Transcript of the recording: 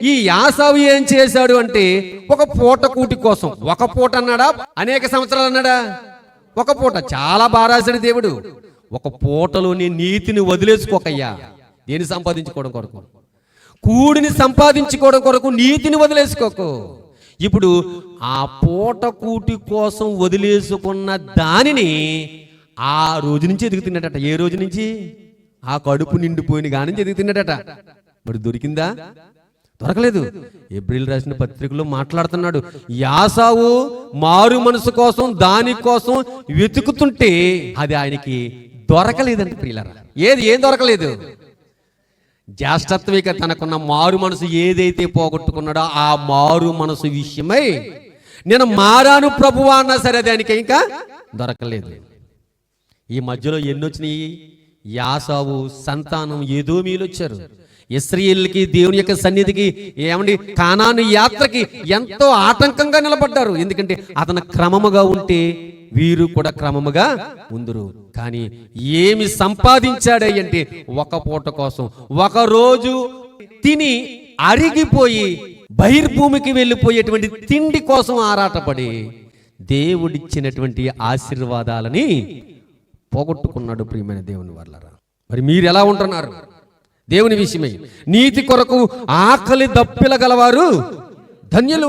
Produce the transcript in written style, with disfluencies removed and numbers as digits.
ఈ యాసావు ఏం చేశాడు అంటే ఒక పూట కూటి కోసం, ఒక పూట అన్నాడా అనేక సంవత్సరాలు అన్నాడా? ఒక పూట. చాలా బారాసడి దేవుడు. ఒక పూటలోని నీతిని వదిలేసుకోకయ్యా. దేని సంపాదించుకోవడం కొరకు? కూడిని సంపాదించుకోవడం కొరకు నీతిని వదిలేసుకోకు. ఇప్పుడు ఆ పూట కూటి కోసం వదిలేసుకున్న దానిని ఆ రోజు నుంచి ఎదుగుతున్నాడట. ఏ రోజు నుంచి? ఆ కడుపు నిండిపోయిన కానించి ఎదుగుతున్నాడట. మరి దొరికిందా? దొరకలేదు. ఏప్రిల్ రాసిన పత్రికలో మాట్లాడుతున్నాడు, యాసావు మారు మనసు కోసం దానికోసం వెతుకుతుంటే అది ఆయనకి దొరకలేదంటే ప్రియులారా. ఏం దొరకలేదు? జ్యేష్ఠత్విక తనకున్న మారు మనసు ఏదైతే పోగొట్టుకున్నాడో ఆ మారు మనసు విషయమై నేను మారాను ప్రభువా అన్నా సరే దానికి ఇంకా దొరకలేదు. ఈ మధ్యలో ఎన్నొచ్చినాయి? యాసావు సంతానం ఎదోమీయులు వచ్చారు. ఇశ్రాయేలుకి దేవుని యొక్క సన్నిధికి ఏమండి కానాను యాత్రకి ఎంతో ఆటంకంగా నిలబడ్డారు. ఎందుకంటే అతను క్రమముగా ఉంటే వీరు కూడా క్రమముగా ఉందరు. కానీ ఏమి సంపాదించాడంటే ఒక పూట కోసం, ఒక రోజు తిని అరిగిపోయి బహిర్భూమికి వెళ్ళిపోయేటువంటి తిండి కోసం ఆరాటపడి దేవుడిచ్చినటువంటి ఆశీర్వాదాలని పోగొట్టుకున్నాడు. ప్రియమైన దేవుని వర్లారా, మరి మీరు ఎలా ఉంటున్నారు దేవుని విషయమై? నీతి కొరకు ఆకలి దప్పిల గలవారు ధన్యులు.